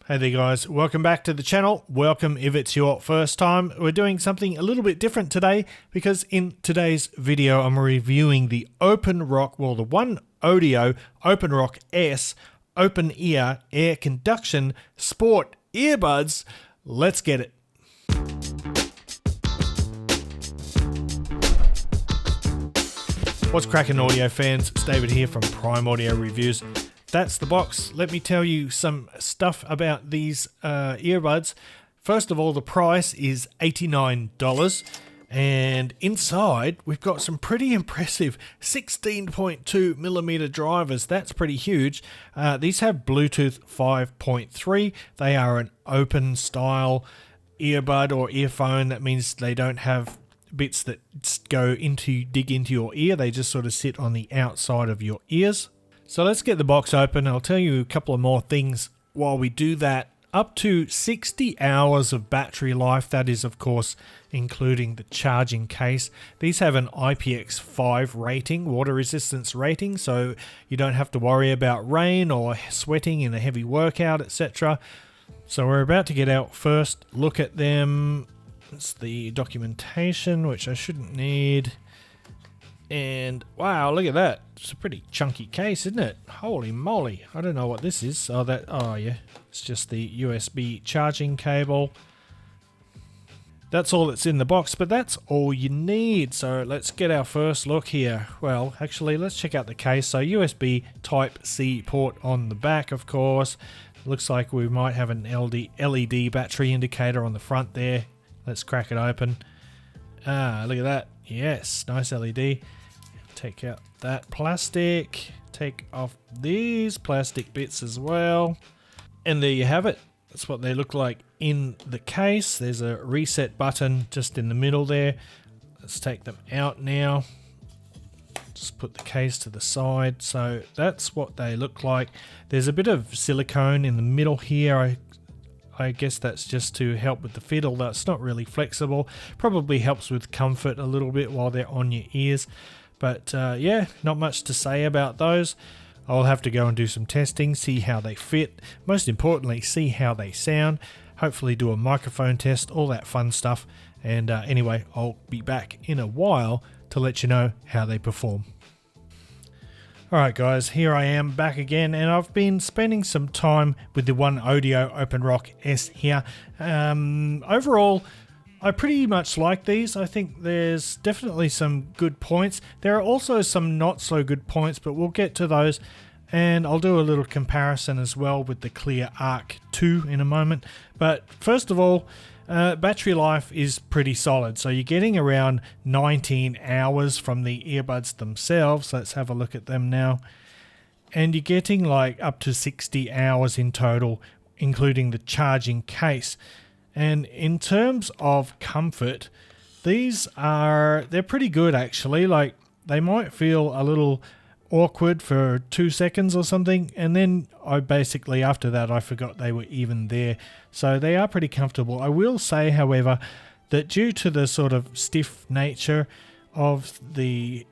Hey there guys, welcome back to the channel. Welcome if it's your first time. We're doing something a little bit different today because in today's video I'm reviewing the OpenRock, well the One Audio OpenRock S open ear air conduction sport earbuds. Let's get it. What's cracking audio fans? It's David here from Prime Audio Reviews. That's the box. Let me tell you some stuff about these earbuds. First of all, the price is $89, and inside we've got some pretty impressive 16.2 millimeter drivers. That's pretty huge. These have Bluetooth 5.3. They are an open style earbud or earphone. That means they don't have bits that dig into your ear. They just sort of sit on the outside of your ears. So let's get the box open. I'll tell you a couple of more things while we do that. Up to 60 hours of battery life. That is, of course, including the charging case. These have an IPX5 rating, water resistance rating, so you don't have to worry about rain or sweating in a heavy workout, etc. So we're about to get our first look at them. It's the documentation, which I shouldn't need. And wow, look at that. It's a pretty chunky case, isn't it? Holy moly. I don't know what this is. Oh yeah. It's just the USB charging cable. That's all that's in the box, but that's all you need. So let's get our first look here. Well, actually, let's check out the case. So USB Type-C port on the back, of course. Looks like we might have an LED battery indicator on the front there. Let's crack it open. Ah, look at that. Yes, nice LED. Take out that plastic. Take off these plastic bits as well. And there you have it. That's what they look like in the case. There's a reset button just in the middle there. Let's take them out now. Just put the case to the side. So that's what they look like. There's a bit of silicone in the middle here. I guess that's just to help with the fit, although it's not really flexible. Probably helps with comfort a little bit while they're on your ears. But yeah, not much to say about those. I'll have to go and do some testing, see how they fit. Most importantly, see how they sound. Hopefully do a microphone test, all that fun stuff. And anyway, I'll be back in a while to let you know how they perform. Alright guys, here I am back again, and I've been spending some time with the One Audio OpenRock S here. Overall, I pretty much like these. I think there's definitely some good points. There are also some not so good points, but we'll get to those. And I'll do a little comparison as well with the Clear Arc 2 in a moment. But first of all, battery life is pretty solid. So you're getting around 19 hours from the earbuds themselves. Let's have a look at them now. And you're getting like up to 60 hours in total, including the charging case. And in terms of comfort, they're pretty good actually. Like they might feel a little awkward for 2 seconds or something, and then after that I forgot they were even there. So they are pretty comfortable. I will say, however, that due to the sort of stiff nature of the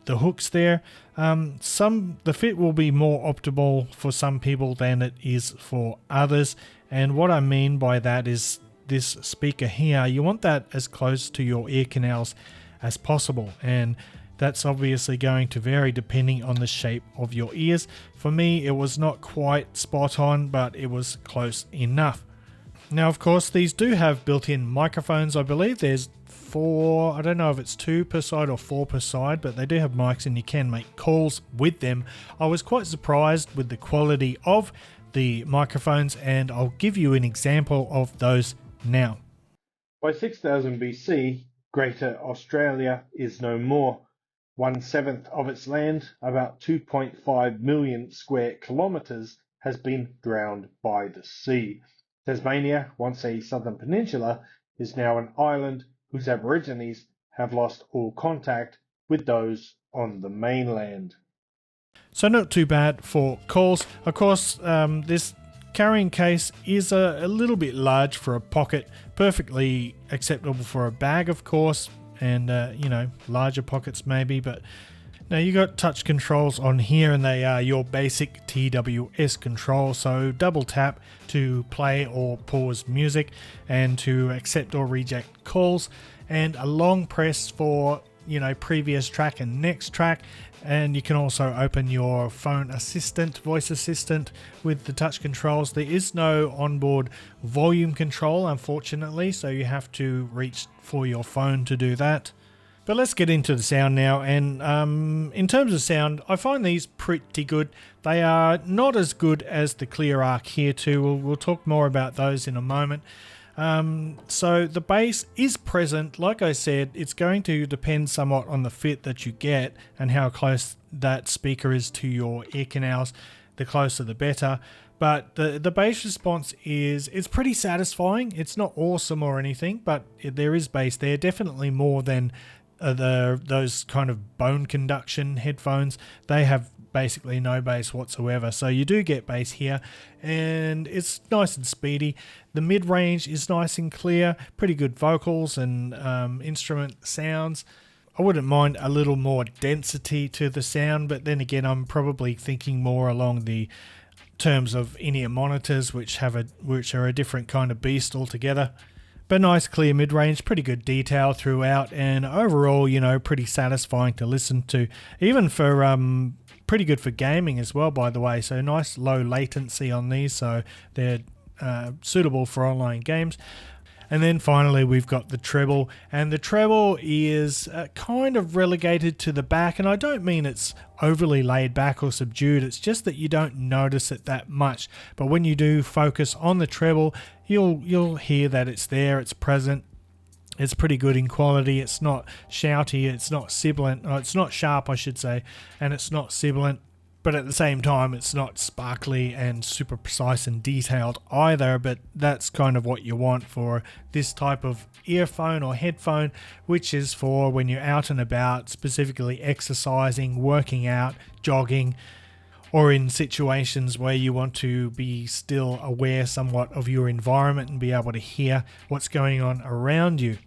hooks there, the fit will be more optimal for some people than it is for others. And what I mean by that is this speaker here, you want that as close to your ear canals as possible, and that's obviously going to vary depending on the shape of your ears. For me, it was not quite spot on, but it was close enough. Now, of course, these do have built-in microphones. I believe there's 4, I don't know if it's 2 per side or 4 per side, but they do have mics and you can make calls with them. I was quite surprised with the quality of the microphones, and I'll give you an example of those now. By 6000 BC, Greater Australia is no more. 1/7 of its land, about 2.5 million square kilometres, has been drowned by the sea. Tasmania, once a southern peninsula, is now an island whose Aborigines have lost all contact with those on the mainland. So not too bad for calls. Of course, this carrying case is a little bit large for a pocket, perfectly acceptable for a bag, of course, and you know, larger pockets maybe, but Now you got touch controls on here, and they are your basic TWS control. So double tap to play or pause music, and to accept or reject calls, and a long press for previous track and next track. And you can also open your phone assistant, voice assistant, with the touch controls. There is no onboard volume control, unfortunately, so you have to reach for your phone to do that. But let's get into the sound now, and in terms of sound, I find these pretty good. They are not as good as the ClearArc here too. We'll talk more about those in a moment. So the bass is present. Like I said, it's going to depend somewhat on the fit that you get and how close that speaker is to your ear canals. The closer the better. But the bass response it's pretty satisfying. It's not awesome or anything, but there is bass there. Definitely more than those kind of bone conduction headphones. They have basically no bass whatsoever, so you do get bass here, and it's nice and speedy. The mid-range is nice and clear, pretty good vocals and instrument sounds. I wouldn't mind a little more density to the sound, but then again, I'm probably thinking more along the terms of in-ear monitors, which are a different kind of beast altogether. But nice clear mid-range, pretty good detail throughout, and overall, pretty satisfying to listen to. Even for pretty good for gaming as well, by the way. So nice low latency on these, so they're suitable for online games. And then finally we've got the treble, and the treble is kind of relegated to the back, and I don't mean it's overly laid back or subdued, it's just that you don't notice it that much. But when you do focus on the treble, you'll hear that it's there, it's present. It's pretty good in quality. It's not shouty, it's not sibilant, it's not sharp I should say, and it's not sibilant. But at the same time, it's not sparkly and super precise and detailed either, but that's kind of what you want for this type of earphone or headphone, which is for when you're out and about, specifically exercising, working out, jogging, or in situations where you want to be still aware somewhat of your environment and be able to hear what's going on around you.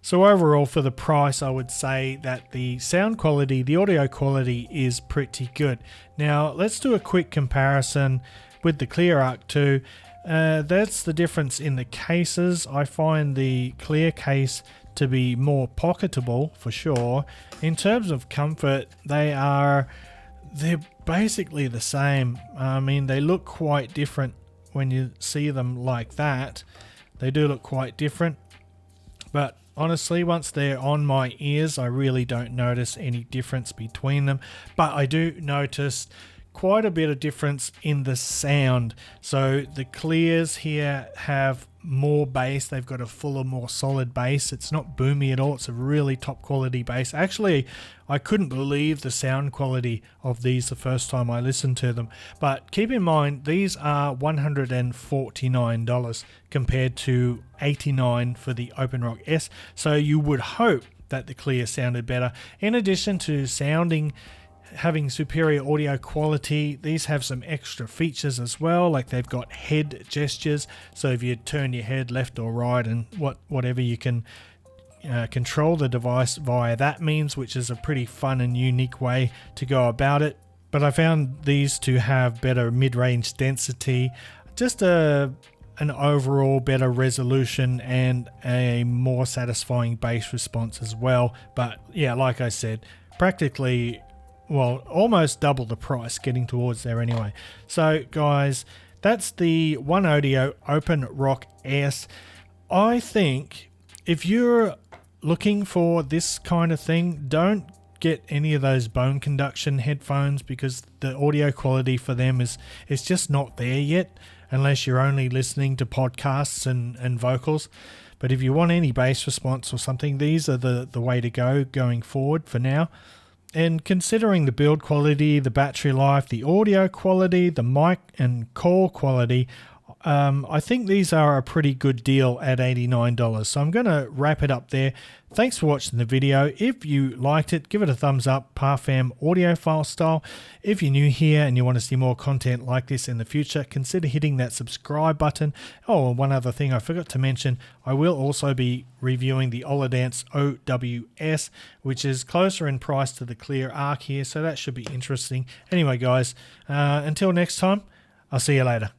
So overall, for the price, I would say that the sound quality, the audio quality is pretty good. Now, let's do a quick comparison with the ClearArc 2. That's the difference in the cases. I find the Clear case to be more pocketable for sure. In terms of comfort, they're basically the same. I mean, they look quite different when you see them like that. They do look quite different, but honestly, once they're on my ears, I really don't notice any difference between them. But I do notice quite a bit of difference in the sound. So the Clears here have more bass. They've got a fuller, more solid bass. It's not boomy at all. It's a really top quality bass. Actually, I couldn't believe the sound quality of these the first time I listened to them. But keep in mind, these are $149 compared to $89 for the OpenRock S. So you would hope that the Clear sounded better. In addition to having superior audio quality, these have some extra features as well, like they've got head gestures, so if you turn your head left or right and whatever, you can control the device via that means, which is a pretty fun and unique way to go about it. But I found these to have better mid-range density, just an overall better resolution, and a more satisfying bass response as well. But yeah, like I said, practically, well, almost double the price, getting towards there anyway. So guys, that's the One Audio OpenRock S. I think if you're looking for this kind of thing, don't get any of those bone conduction headphones, because the audio quality for them is just not there yet, unless you're only listening to podcasts and vocals. But if you want any bass response or something, these are the way to go going forward for now. And considering the build quality, the battery life, the audio quality, the mic and call quality, I think these are a pretty good deal at $89. So I'm going to wrap it up there. Thanks for watching the video. If you liked it, give it a thumbs up, Parfam audiophile style. If you're new here and you want to see more content like this in the future, consider hitting that subscribe button. Oh, and one other thing I forgot to mention, I will also be reviewing the Olidance OWS, which is closer in price to the Clear Arc here, so that should be interesting. Anyway, guys, until next time, I'll see you later.